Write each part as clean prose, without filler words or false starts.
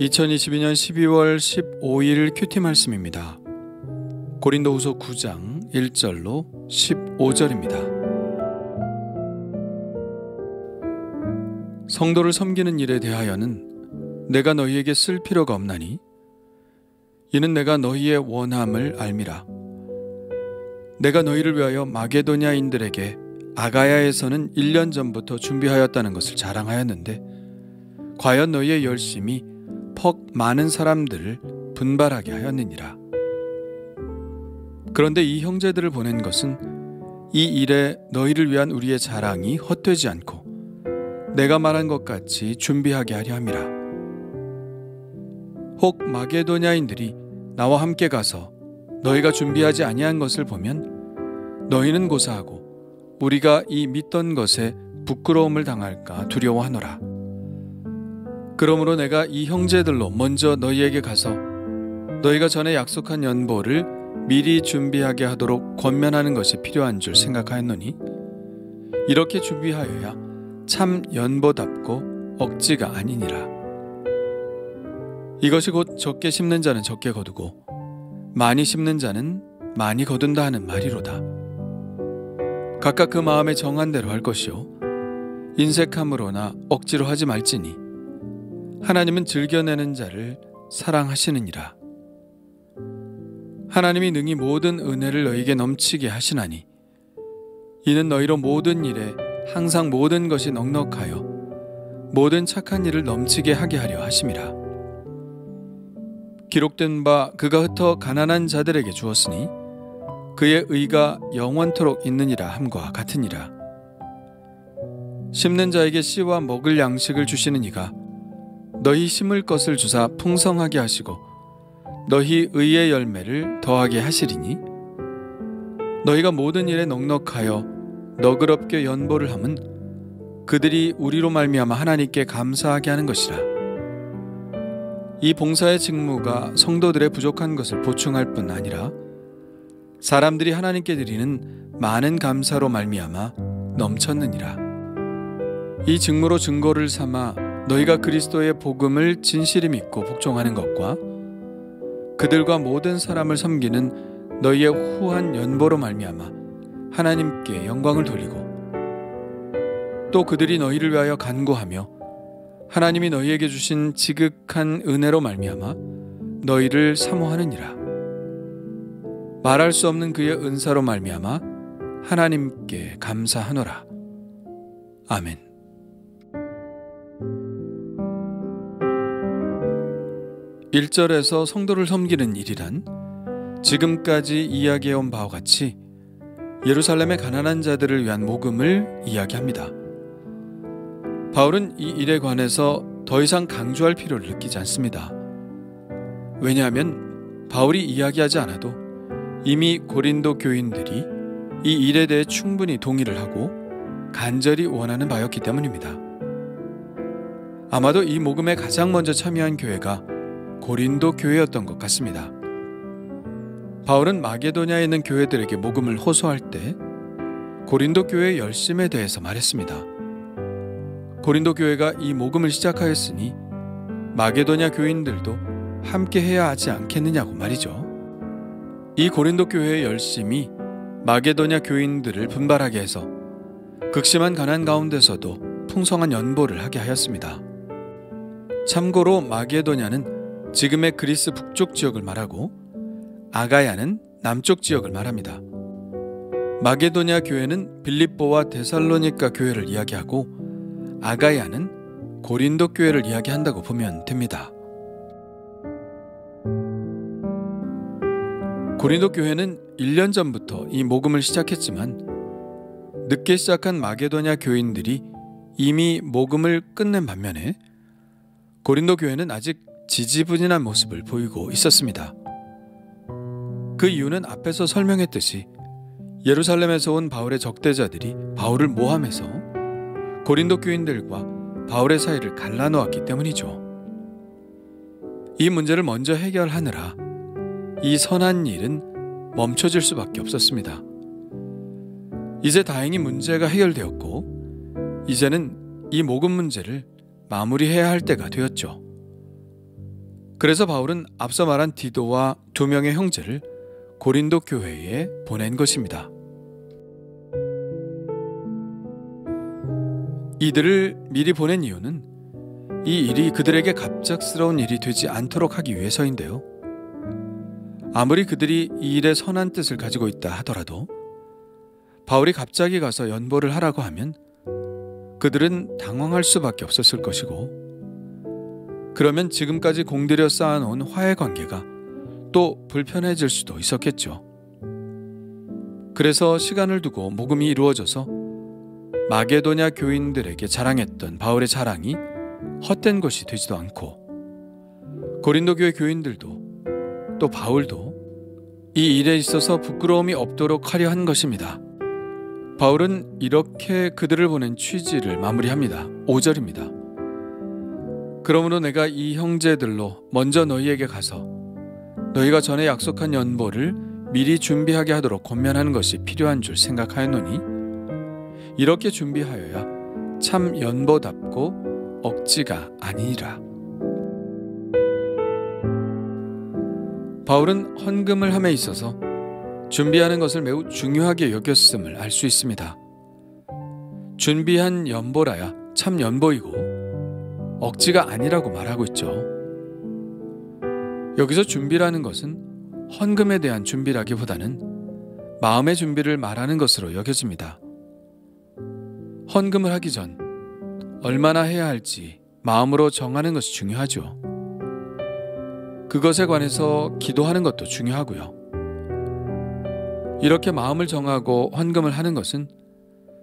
2022년 12월 15일 큐티 말씀입니다. 고린도후서 9장 1절로 15절입니다. 성도를 섬기는 일에 대하여는 내가 너희에게 쓸 필요가 없나니 이는 내가 너희의 원함을 알미라. 내가 너희를 위하여 마게도냐인들에게 아가야에서는 1년 전부터 준비하였다는 것을 자랑하였는데 과연 너희의 열심이 퍽 많은 사람들을 분발하게 하였느니라. 그런데 이 형제들을 보낸 것은 이 일에 너희를 위한 우리의 자랑이 헛되지 않고 내가 말한 것 같이 준비하게 하려 함이라. 혹 마게도냐인들이 나와 함께 가서 너희가 준비하지 아니한 것을 보면 너희는 고사하고 우리가 이 믿던 것에 부끄러움을 당할까 두려워하노라. 그러므로 내가 이 형제들로 먼저 너희에게 가서 너희가 전에 약속한 연보를 미리 준비하게 하도록 권면하는 것이 필요한 줄 생각하였노니 이렇게 준비하여야 참 연보답고 억지가 아니니라. 이것이 곧 적게 심는 자는 적게 거두고 많이 심는 자는 많이 거둔다 하는 말이로다. 각각 그 마음에 정한 대로 할 것이요 인색함으로나 억지로 하지 말지니 하나님은 즐겨내는 자를 사랑하시느니라. 하나님이 능히 모든 은혜를 너희에게 넘치게 하시나니 이는 너희로 모든 일에 항상 모든 것이 넉넉하여 모든 착한 일을 넘치게 하게 하려 하심이라. 기록된 바 그가 흩어 가난한 자들에게 주었으니 그의 의가 영원토록 있느니라 함과 같으니라. 심는 자에게 씨와 먹을 양식을 주시는 이가 너희 심을 것을 주사 풍성하게 하시고 너희 의의 열매를 더하게 하시리니 너희가 모든 일에 넉넉하여 너그럽게 연보를 함은 그들이 우리로 말미암아 하나님께 감사하게 하는 것이라. 이 봉사의 직무가 성도들의 부족한 것을 보충할 뿐 아니라 사람들이 하나님께 드리는 많은 감사로 말미암아 넘쳤느니라. 이 직무로 증거를 삼아 너희가 그리스도의 복음을 진실히 믿고 복종하는 것과 그들과 모든 사람을 섬기는 너희의 후한 연보로 말미암아 하나님께 영광을 돌리고 또 그들이 너희를 위하여 간구하며 하나님이 너희에게 주신 지극한 은혜로 말미암아 너희를 사모하느니라. 말할 수 없는 그의 은사로 말미암아 하나님께 감사하노라. 아멘. (1절에서) 성도를 섬기는 일이란 지금까지 이야기해온 바와 같이 예루살렘의 가난한 자들을 위한 모금을 이야기합니다. 바울은 이 일에 관해서 더 이상 강조할 필요를 느끼지 않습니다. 왜냐하면 바울이 이야기하지 않아도 이미 고린도 교인들이 이 일에 대해 충분히 동의를 하고 간절히 원하는 바였기 때문입니다. 아마도 이 모금에 가장 먼저 참여한 교회가 고린도 교회였던 것 같습니다. 바울은 마게도냐에 있는 교회들에게 모금을 호소할 때 고린도 교회의 열심에 대해서 말했습니다. 고린도 교회가 이 모금을 시작하였으니 마게도냐 교인들도 함께 해야 하지 않겠느냐고 말이죠. 이 고린도 교회의 열심이 마게도냐 교인들을 분발하게 해서 극심한 가난 가운데서도 풍성한 연보를 하게 하였습니다. 참고로 마게도냐는 지금의 그리스 북쪽 지역을 말하고 아가야는 남쪽 지역을 말합니다. 마게도냐 교회는 빌립보와 데살로니가 교회를 이야기하고 아가야는 고린도 교회를 이야기한다고 보면 됩니다. 고린도 교회는 1년 전부터 이 모금을 시작했지만 늦게 시작한 마게도냐 교인들이 이미 모금을 끝낸 반면에 고린도 교회는 아직 지지부진한 모습을 보이고 있었습니다. 그 이유는 앞에서 설명했듯이 예루살렘에서 온 바울의 적대자들이 바울을 모함해서 고린도 교인들과 바울의 사이를 갈라놓았기 때문이죠. 이 문제를 먼저 해결하느라 이 선한 일은 멈춰질 수밖에 없었습니다. 이제 다행히 문제가 해결되었고 이제는 이 모금 문제를 마무리해야 할 때가 되었죠. 그래서 바울은 앞서 말한 디도와 2명의 형제를 고린도 교회에 보낸 것입니다. 이들을 미리 보낸 이유는 이 일이 그들에게 갑작스러운 일이 되지 않도록 하기 위해서인데요. 아무리 그들이 이 일에 선한 뜻을 가지고 있다 하더라도 바울이 갑자기 가서 연보를 하라고 하면 그들은 당황할 수밖에 없었을 것이고, 그러면 지금까지 공들여 쌓아놓은 화해 관계가 또 불편해질 수도 있었겠죠. 그래서 시간을 두고 모금이 이루어져서 마게도냐 교인들에게 자랑했던 바울의 자랑이 헛된 것이 되지도 않고, 고린도 교회 교인들도 또 바울도 이 일에 있어서 부끄러움이 없도록 하려 한 것입니다. 바울은 이렇게 그들을 보낸 취지를 마무리합니다. 5절입니다. 그러므로 내가 이 형제들로 먼저 너희에게 가서 너희가 전에 약속한 연보를 미리 준비하게 하도록 권면하는 것이 필요한 줄 생각하였노니, 이렇게 준비하여야 참 연보답고 억지가 아니니라. 바울은 헌금을 함에 있어서 준비하는 것을 매우 중요하게 여겼음을 알 수 있습니다. 준비한 연보라야 참 연보이고 억지가 아니라고 말하고 있죠. 여기서 준비라는 것은 헌금에 대한 준비라기보다는 마음의 준비를 말하는 것으로 여겨집니다. 헌금을 하기 전 얼마나 해야 할지 마음으로 정하는 것이 중요하죠. 그것에 관해서 기도하는 것도 중요하고요. 이렇게 마음을 정하고 헌금을 하는 것은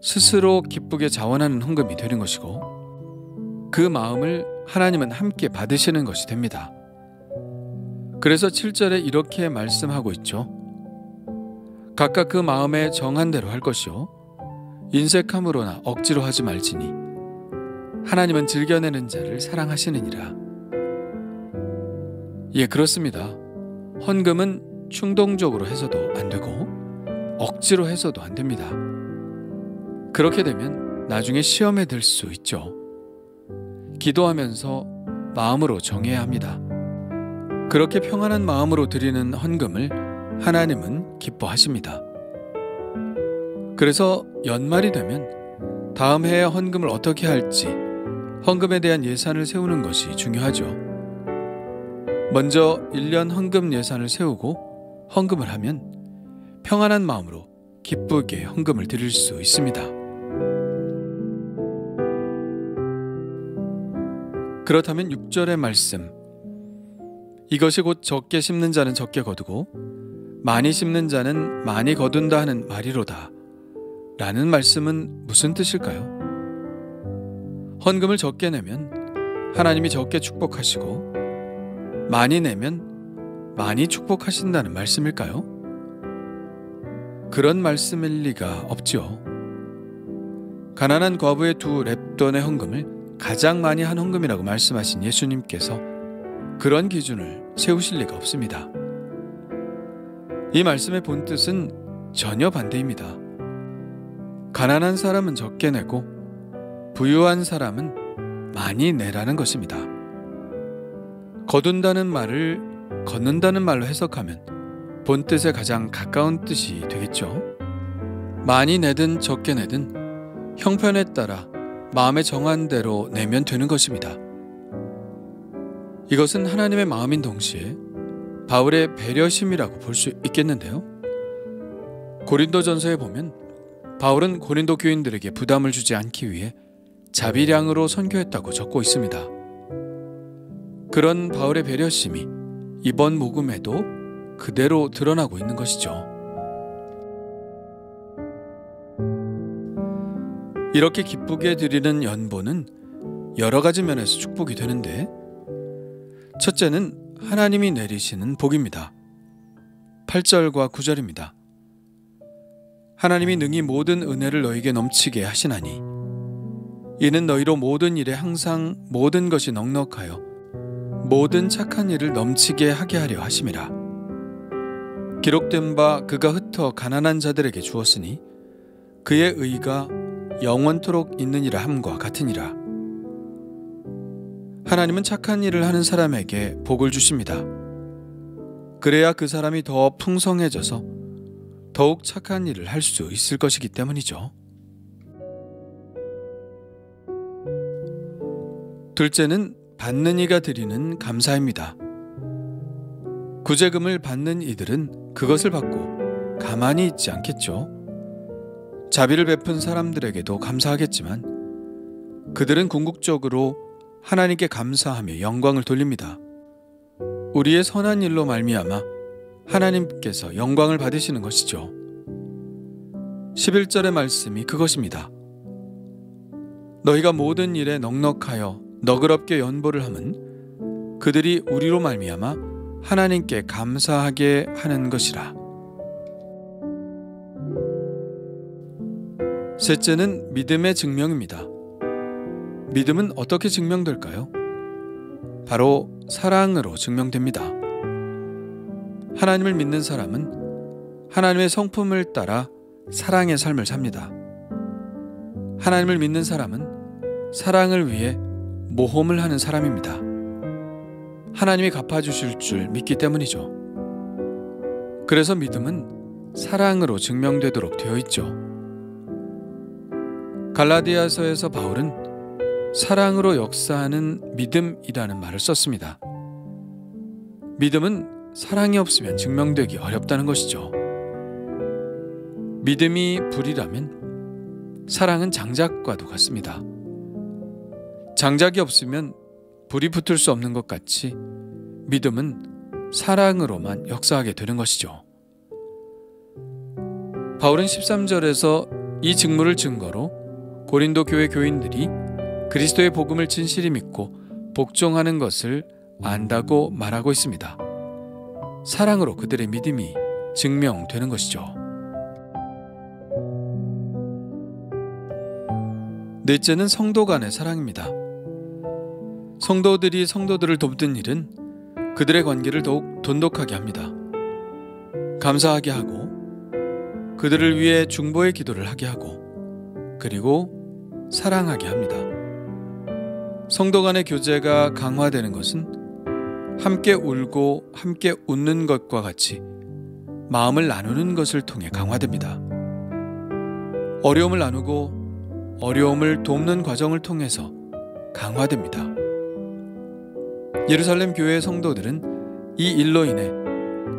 스스로 기쁘게 자원하는 헌금이 되는 것이고, 그 마음을 하나님은 함께 받으시는 것이 됩니다. 그래서 7절에 이렇게 말씀하고 있죠. 각각 그 마음에 정한 대로 할 것이요 인색함으로나 억지로 하지 말지니 하나님은 즐겨내는 자를 사랑하시느니라. 예, 그렇습니다. 헌금은 충동적으로 해서도 안 되고 억지로 해서도 안 됩니다. 그렇게 되면 나중에 시험에 들 수 있죠. 기도하면서 마음으로 정해야 합니다. 그렇게 평안한 마음으로 드리는 헌금을 하나님은 기뻐하십니다. 그래서 연말이 되면 다음 해에 헌금을 어떻게 할지 헌금에 대한 예산을 세우는 것이 중요하죠. 먼저 1년 헌금 예산을 세우고 헌금을 하면 평안한 마음으로 기쁘게 헌금을 드릴 수 있습니다. 그렇다면 6절의 말씀, 이것이 곧 적게 심는 자는 적게 거두고 많이 심는 자는 많이 거둔다 하는 말이로다 라는 말씀은 무슨 뜻일까요? 헌금을 적게 내면 하나님이 적게 축복하시고 많이 내면 많이 축복하신다는 말씀일까요? 그런 말씀일 리가 없죠. 가난한 과부의 2렙돈의 헌금을 가장 많이 한 헌금이라고 말씀하신 예수님께서 그런 기준을 세우실 리가 없습니다. 이 말씀의 본뜻은 전혀 반대입니다. 가난한 사람은 적게 내고 부유한 사람은 많이 내라는 것입니다. 거둔다는 말을 걷는다는 말로 해석하면 본뜻에 가장 가까운 뜻이 되겠죠. 많이 내든 적게 내든 형편에 따라 마음에 정한 대로 내면 되는 것입니다. 이것은 하나님의 마음인 동시에 바울의 배려심이라고 볼 수 있겠는데요. 고린도전서에 보면 바울은 고린도 교인들에게 부담을 주지 않기 위해 자비량으로 선교했다고 적고 있습니다. 그런 바울의 배려심이 이번 모금에도 그대로 드러나고 있는 것이죠. 이렇게 기쁘게 드리는 연보는 여러 가지 면에서 축복이 되는데, 첫째는 하나님이 내리시는 복입니다. 8절과 9절입니다. 하나님이 능히 모든 은혜를 너희에게 넘치게 하시나니 이는 너희로 모든 일에 항상 모든 것이 넉넉하여 모든 착한 일을 넘치게 하게 하려 하심이라. 기록된 바 그가 흩어 가난한 자들에게 주었으니 그의 의가 영원토록 있느니라 함과 같으니라. 하나님은 착한 일을 하는 사람에게 복을 주십니다. 그래야 그 사람이 더 풍성해져서 더욱 착한 일을 할 수 있을 것이기 때문이죠. 둘째는 받는 이가 드리는 감사입니다. 구제금을 받는 이들은 그것을 받고 가만히 있지 않겠죠. 자비를 베푼 사람들에게도 감사하겠지만 그들은 궁극적으로 하나님께 감사하며 영광을 돌립니다. 우리의 선한 일로 말미암아 하나님께서 영광을 받으시는 것이죠. 11절의 말씀이 그것입니다. 너희가 모든 일에 넉넉하여 너그럽게 연보를 함은 그들이 우리로 말미암아 하나님께 감사하게 하는 것이라. 셋째는 믿음의 증명입니다. 믿음은 어떻게 증명될까요? 바로 사랑으로 증명됩니다. 하나님을 믿는 사람은 하나님의 성품을 따라 사랑의 삶을 삽니다. 하나님을 믿는 사람은 사랑을 위해 모험을 하는 사람입니다. 하나님이 갚아주실 줄 믿기 때문이죠. 그래서 믿음은 사랑으로 증명되도록 되어 있죠. 갈라디아서에서 바울은 사랑으로 역사하는 믿음이라는 말을 썼습니다. 믿음은 사랑이 없으면 증명되기 어렵다는 것이죠. 믿음이 불이라면 사랑은 장작과도 같습니다. 장작이 없으면 불이 붙을 수 없는 것 같이 믿음은 사랑으로만 역사하게 되는 것이죠. 바울은 13절에서 이 직무를 증거로 고린도 교회 교인들이 그리스도의 복음을 진실히 믿고 복종하는 것을 안다고 말하고 있습니다. 사랑으로 그들의 믿음이 증명되는 것이죠. 넷째는 성도 간의 사랑입니다. 성도들이 성도들을 돕는 일은 그들의 관계를 더욱 돈독하게 합니다. 감사하게 하고 그들을 위해 중보의 기도를 하게 하고 그리고 사랑하게 합니다. 성도 간의 교제가 강화되는 것은 함께 울고 함께 웃는 것과 같이 마음을 나누는 것을 통해 강화됩니다. 어려움을 나누고 어려움을 돕는 과정을 통해서 강화됩니다. 예루살렘 교회의 성도들은 이 일로 인해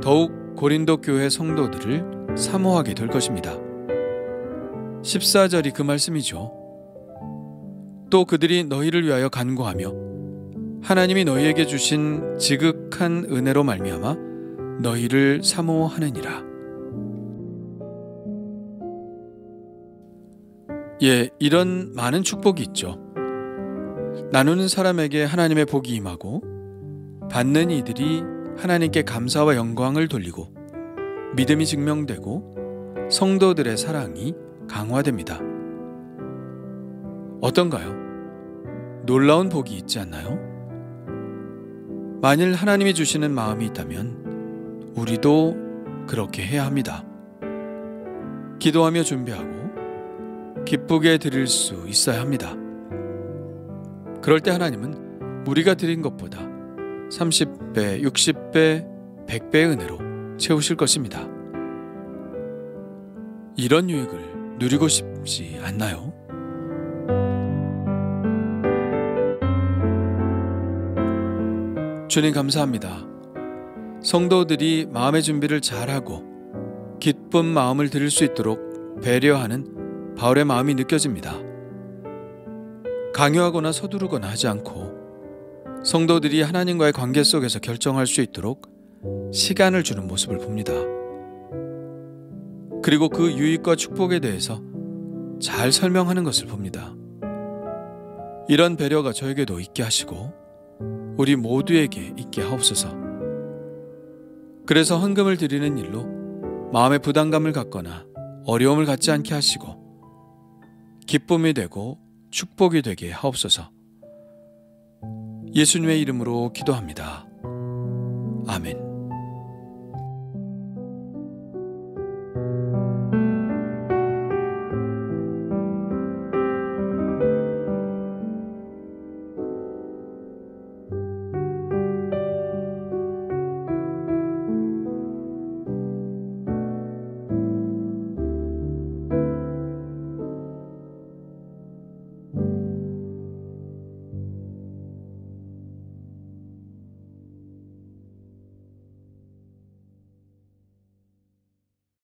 더욱 고린도 교회 성도들을 사모하게 될 것입니다. 14절이 그 말씀이죠. 또 그들이 너희를 위하여 간구하며 하나님이 너희에게 주신 지극한 은혜로 말미암아 너희를 사모하느니라. 이런 많은 축복이 있죠. 나누는 사람에게 하나님의 복이 임하고 받는 이들이 하나님께 감사와 영광을 돌리고 믿음이 증명되고 성도들의 사랑이 강화됩니다. 어떤가요? 놀라운 복이 있지 않나요? 만일 하나님이 주시는 마음이 있다면 우리도 그렇게 해야 합니다. 기도하며 준비하고 기쁘게 드릴 수 있어야 합니다. 그럴 때 하나님은 우리가 드린 것보다 30배, 60배, 100배의 은혜로 채우실 것입니다. 이런 유익을 누리고 싶지 않나요? 주님 감사합니다. 성도들이 마음의 준비를 잘하고 기쁜 마음을 드릴 수 있도록 배려하는 바울의 마음이 느껴집니다. 강요하거나 서두르거나 하지 않고 성도들이 하나님과의 관계 속에서 결정할 수 있도록 시간을 주는 모습을 봅니다. 그리고 그 유익과 축복에 대해서 잘 설명하는 것을 봅니다. 이런 배려가 저에게도 있게 하시고 우리 모두에게 있게 하옵소서. 그래서 헌금을 드리는 일로 마음의 부담감을 갖거나 어려움을 갖지 않게 하시고 기쁨이 되고 축복이 되게 하옵소서. 예수님의 이름으로 기도합니다. 아멘.